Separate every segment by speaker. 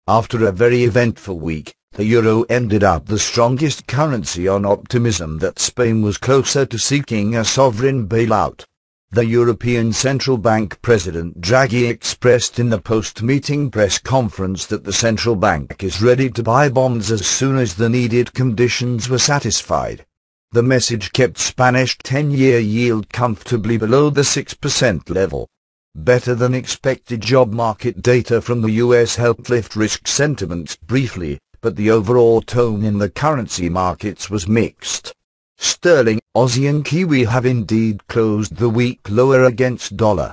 Speaker 1: After a very eventful week, the euro ended up the strongest currency on optimism that Spain was closer to seeking a sovereign bailout. The European Central Bank President Draghi expressed in the post-meeting press conference that the central bank is ready to buy bonds as soon as the needed conditions were satisfied. The message kept Spanish 10-year yield comfortably below the 6% level. Better than expected job market data from the US helped lift risk sentiments briefly, but the overall tone in the currency markets was mixed. Sterling, Aussie and Kiwi have indeed closed the week lower against dollar.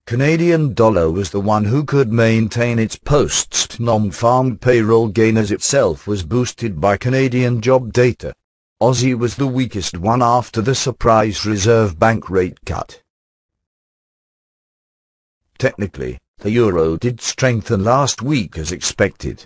Speaker 1: Canadian dollar was the one who could maintain its post-non-farm payroll gain as itself was boosted by Canadian job data. Aussie was the weakest one after the surprise Reserve Bank rate cut. Technically, the euro did strengthen last week as expected.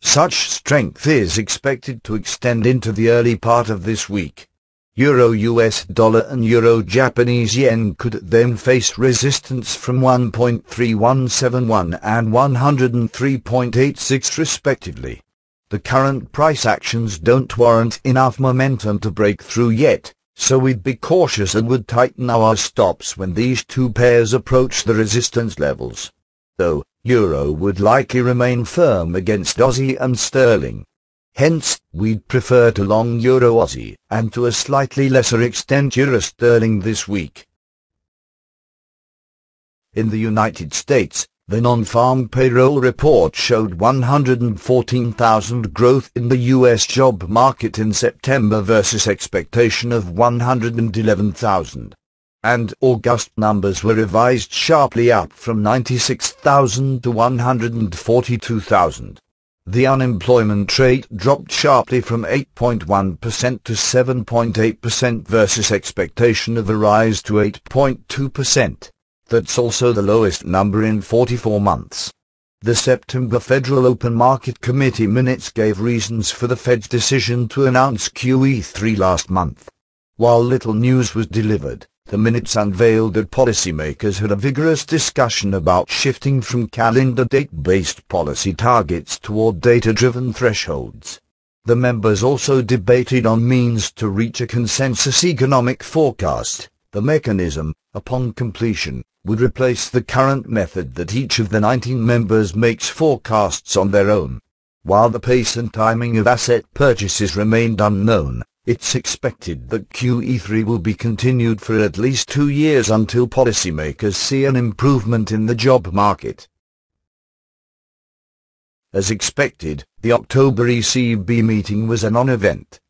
Speaker 1: Such strength is expected to extend into the early part of this week. Euro US dollar and Euro Japanese yen could then face resistance from 1.3171 and 103.86 respectively. The current price actions don't warrant enough momentum to break through yet, so we'd be cautious and would tighten our stops when these two pairs approach the resistance levels. Though, euro would likely remain firm against Aussie and sterling. Hence, we'd prefer to long Euro Aussie, and to a slightly lesser extent Euro Sterling this week. In the United States, the non-farm payroll report showed 114,000 growth in the U.S. job market in September versus expectation of 111,000. And August numbers were revised sharply up from 96,000 to 142,000. The unemployment rate dropped sharply from 8.1% to 7.8% versus expectation of a rise to 8.2%. That's also the lowest number in 44 months. The September Federal Open Market Committee minutes gave reasons for the Fed's decision to announce QE3 last month. While little news was delivered, the minutes unveiled that policymakers had a vigorous discussion about shifting from calendar date-based policy targets toward data-driven thresholds. The members also debated on means to reach a consensus economic forecast. The mechanism, upon completion, would replace the current method that each of the 19 members makes forecasts on their own. While the pace and timing of asset purchases remained unknown, it's expected that QE3 will be continued for at least 2 years until policymakers see an improvement in the job market. As expected, the October ECB meeting was a non-event.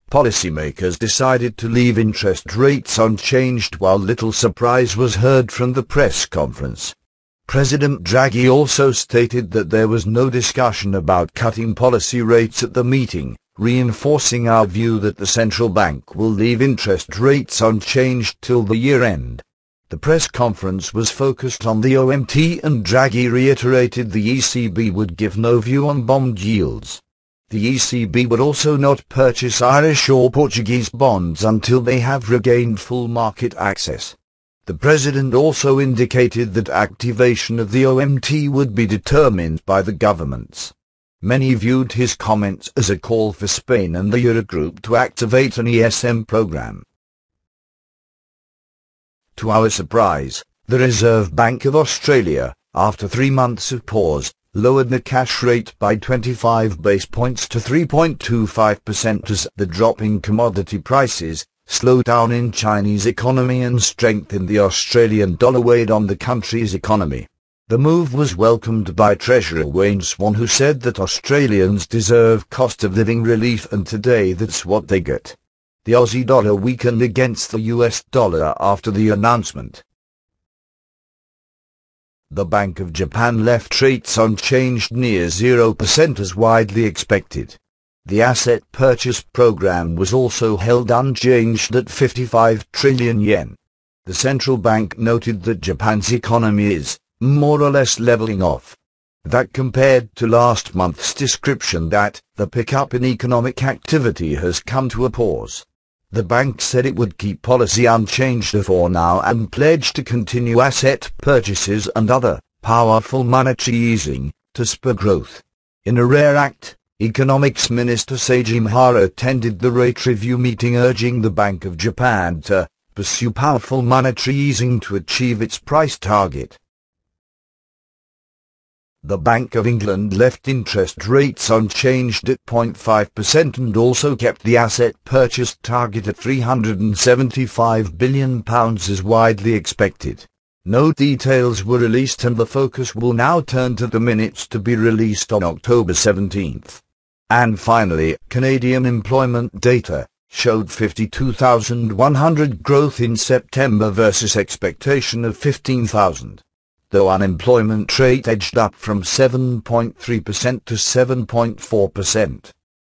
Speaker 1: Policymakers decided to leave interest rates unchanged while little surprise was heard from the press conference. President Draghi also stated that there was no discussion about cutting policy rates at the meeting, reinforcing our view that the central bank will leave interest rates unchanged till the year end. The press conference was focused on the OMT and Draghi reiterated the ECB would give no view on bond yields. The ECB would also not purchase Irish or Portuguese bonds until they have regained full market access. The President also indicated that activation of the OMT would be determined by the governments. Many viewed his comments as a call for Spain and the Eurogroup to activate an ESM program. To our surprise, the Reserve Bank of Australia, after 3 months of pause, lowered the cash rate by 25 base points to 3.25% as the drop in commodity prices, slowdown in Chinese economy and strength in the Australian dollar weighed on the country's economy. The move was welcomed by Treasurer Wayne Swan, who said that Australians deserve cost of living relief and today that's what they get. The Aussie dollar weakened against the US dollar after the announcement. The Bank of Japan left rates unchanged near 0% as widely expected. The asset purchase program was also held unchanged at 55 trillion yen. The central bank noted that Japan's economy is more or less leveling off. That compared to last month's description that the pickup in economic activity has come to a pause. The bank said it would keep policy unchanged for now and pledged to continue asset purchases and other powerful monetary easing to spur growth. In a rare act, Economics Minister Seiji Mihara attended the rate review meeting urging the Bank of Japan to pursue powerful monetary easing to achieve its price target. The Bank of England left interest rates unchanged at 0.5% and also kept the asset purchase target at £375 billion as widely expected. No details were released and the focus will now turn to the minutes to be released on October 17th. And finally, Canadian employment data showed 52,100 growth in September versus expectation of 15,000. Though unemployment rate edged up from 7.3% to 7.4%.